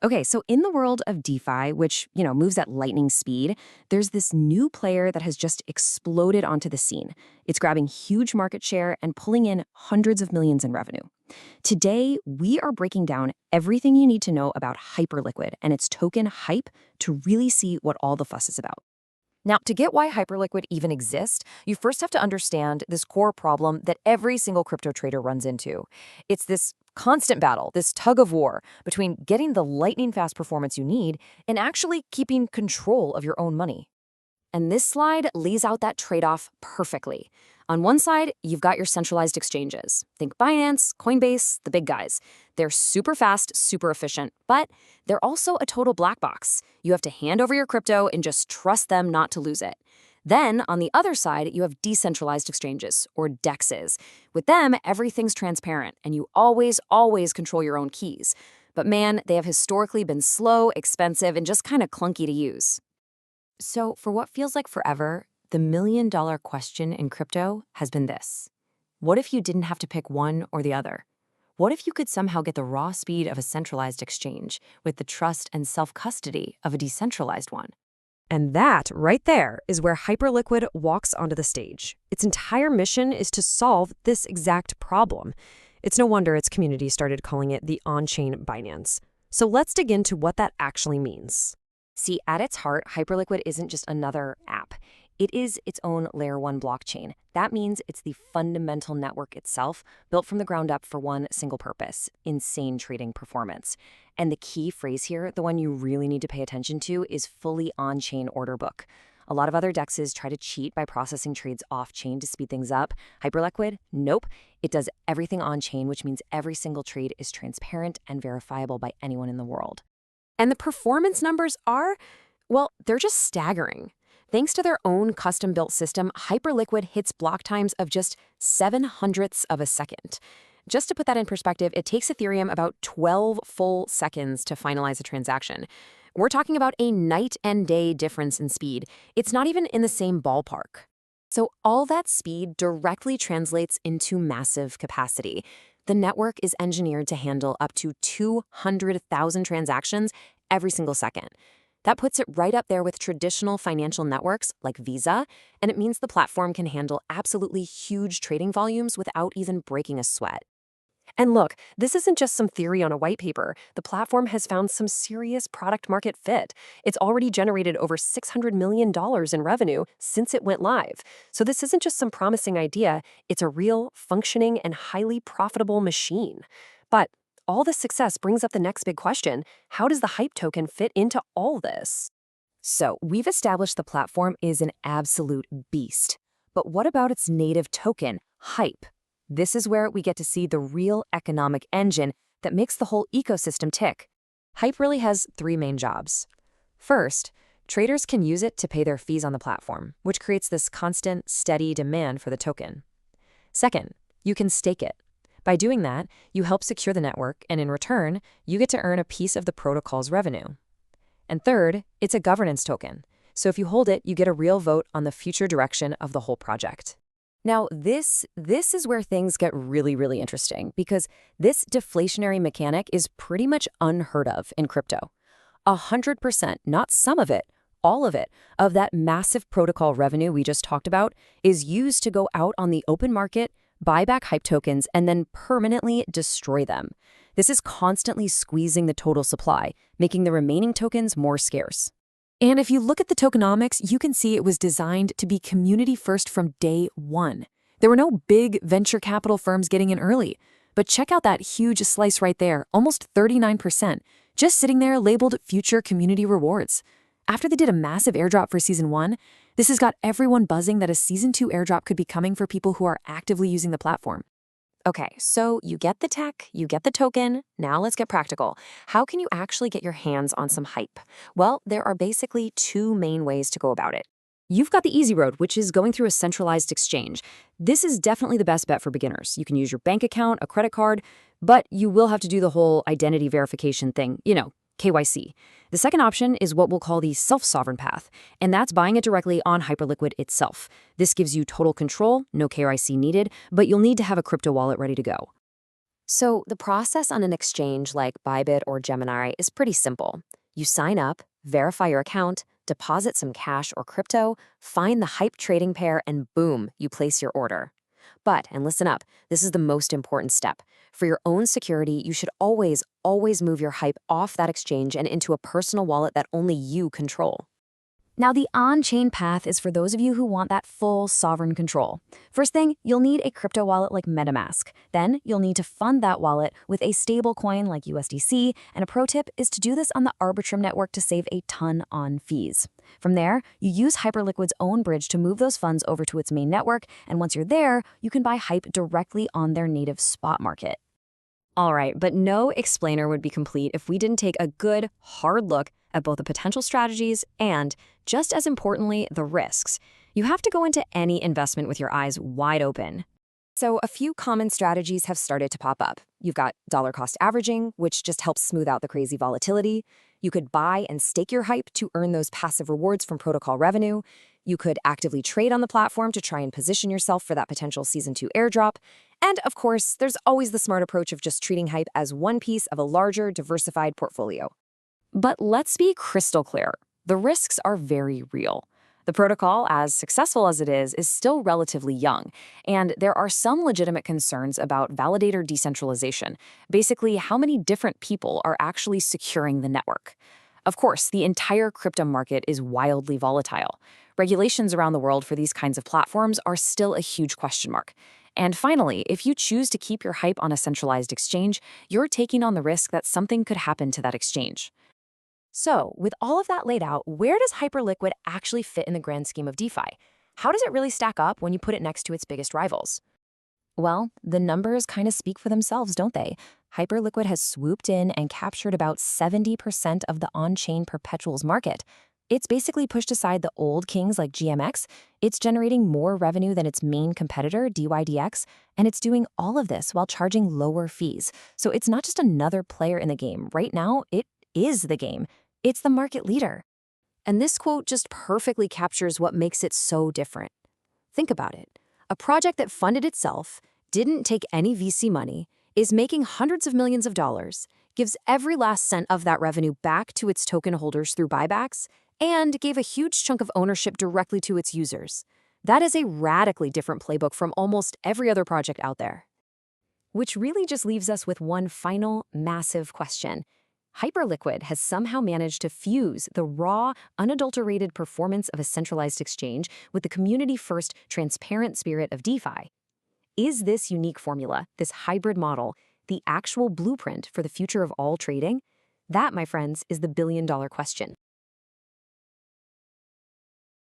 Okay, so in the world of DeFi, which, moves at lightning speed, there's this new player that has just exploded onto the scene. It's grabbing huge market share and pulling in hundreds of millions in revenue. Today, we are breaking down everything you need to know about Hyperliquid and its token Hype to really see what all the fuss is about. Now, to get why Hyperliquid even exists, you first have to understand this core problem that every single crypto trader runs into. It's this constant battle, this tug of war between getting the lightning fast performance you need and actually keeping control of your own money. And this slide lays out that trade-off perfectly. On one side, you've got your centralized exchanges. Think Binance, Coinbase, the big guys. They're super fast, super efficient, but they're also a total black box. You have to hand over your crypto and just trust them not to lose it. Then, on the other side, you have decentralized exchanges, or DEXs. With them, everything's transparent, and you always control your own keys. But man, they have historically been slow, expensive, and just kind of clunky to use. So, for what feels like forever, the million-dollar question in crypto has been this. What if you didn't have to pick one or the other? What if you could somehow get the raw speed of a centralized exchange with the trust and self-custody of a decentralized one? And that, right there, is where Hyperliquid walks onto the stage. Its entire mission is to solve this exact problem. It's no wonder its community started calling it the on-chain Binance. So let's dig into what that actually means. See, at its heart, Hyperliquid isn't just another app. It is its own Layer 1 blockchain. That means it's the fundamental network itself, built from the ground up for one single purpose: insane trading performance. And the key phrase here, the one you really need to pay attention to, is fully on-chain order book. A lot of other DEXs try to cheat by processing trades off-chain to speed things up. Hyperliquid, nope. It does everything on-chain, which means every single trade is transparent and verifiable by anyone in the world. And the performance numbers are, well, they're just staggering. Thanks to their own custom-built system, Hyperliquid hits block times of just 7/100ths of a second. Just to put that in perspective, it takes Ethereum about 12 full seconds to finalize a transaction. We're talking about a night and day difference in speed. It's not even in the same ballpark. So all that speed directly translates into massive capacity. The network is engineered to handle up to 200,000 transactions every single second. That puts it right up there with traditional financial networks like Visa, and it means the platform can handle absolutely huge trading volumes without even breaking a sweat. And look, this isn't just some theory on a white paper. The platform has found some serious product-market fit. It's already generated over $600 million in revenue since it went live. So this isn't just some promising idea. It's a real, functioning, and highly profitable machine. But all this success brings up the next big question. How does the Hype token fit into all this? So we've established the platform is an absolute beast. But what about its native token, Hype? This is where we get to see the real economic engine that makes the whole ecosystem tick. Hype really has three main jobs. First, traders can use it to pay their fees on the platform, which creates this constant, steady demand for the token. Second, you can stake it. By doing that, you help secure the network, and in return, you get to earn a piece of the protocol's revenue. And third, it's a governance token. So if you hold it, you get a real vote on the future direction of the whole project. Now, this is where things get really interesting, because this deflationary mechanic is pretty much unheard of in crypto. 100%, not some of it, all of it, of that massive protocol revenue we just talked about is used to go out on the open market, buy back Hype tokens, and then permanently destroy them. This is constantly squeezing the total supply, making the remaining tokens more scarce. And if you look at the tokenomics, you can see it was designed to be community first from day one. There were no big venture capital firms getting in early. But check out that huge slice right there, almost 39%, just sitting there labeled future community rewards. After they did a massive airdrop for Season 1, this has got everyone buzzing that a Season 2 airdrop could be coming for people who are actively using the platform. Okay, so you get the tech, you get the token, now let's get practical. How can you actually get your hands on some Hype? Well, there are basically two main ways to go about it. You've got the easy road, which is going through a centralized exchange. This is definitely the best bet for beginners. You can use your bank account, a credit card, but you will have to do the whole identity verification thing, KYC. The second option is what we'll call the self-sovereign path, and that's buying it directly on Hyperliquid itself. This gives you total control, no KYC needed, but you'll need to have a crypto wallet ready to go. So the process on an exchange like Bybit or Gemini is pretty simple. You sign up, verify your account, deposit some cash or crypto, find the hype trading pair, and boom, you place your order. But, and listen up, this is the most important step. For your own security, you should always move your hype off that exchange and into a personal wallet that only you control. Now, the on-chain path is for those of you who want that full sovereign control. First thing, you'll need a crypto wallet like MetaMask. Then, you'll need to fund that wallet with a stable coin like USDC, and a pro tip is to do this on the Arbitrum network to save a ton on fees. From there, you use Hyperliquid's own bridge to move those funds over to its main network, and once you're there, you can buy hype directly on their native spot market. All right, but no explainer would be complete if we didn't take a good, hard look at both the potential strategies and, just as importantly, the risks. You have to go into any investment with your eyes wide open. So a few common strategies have started to pop up. You've got dollar cost averaging, which just helps smooth out the crazy volatility. You could buy and stake your hype to earn those passive rewards from protocol revenue. You could actively trade on the platform to try and position yourself for that potential Season 2 airdrop. And of course, there's always the smart approach of just treating hype as one piece of a larger, diversified portfolio. But let's be crystal clear. The risks are very real. The protocol, as successful as it is still relatively young, and there are some legitimate concerns about validator decentralization, basically how many different people are actually securing the network. Of course, the entire crypto market is wildly volatile. Regulations around the world for these kinds of platforms are still a huge question mark. And finally, if you choose to keep your hype on a centralized exchange, you're taking on the risk that something could happen to that exchange. So, with all of that laid out, where does Hyperliquid actually fit in the grand scheme of DeFi? How does it really stack up when you put it next to its biggest rivals? Well, the numbers kind of speak for themselves, don't they? Hyperliquid has swooped in and captured about 70% of the on-chain perpetuals market. It's basically pushed aside the old kings like GMX. It's generating more revenue than its main competitor, DYDX, and it's doing all of this while charging lower fees. So it's not just another player in the game. Right now, it is the game. It's the market leader. And this quote just perfectly captures what makes it so different. Think about it. A project that funded itself, didn't take any VC money, is making hundreds of millions of dollars, gives every last cent of that revenue back to its token holders through buybacks, and gave a huge chunk of ownership directly to its users. That is a radically different playbook from almost every other project out there. Which really just leaves us with one final, massive question. Hyperliquid has somehow managed to fuse the raw, unadulterated performance of a centralized exchange with the community-first, transparent spirit of DeFi. Is this unique formula, this hybrid model, the actual blueprint for the future of all trading? That, my friends, is the billion-dollar question.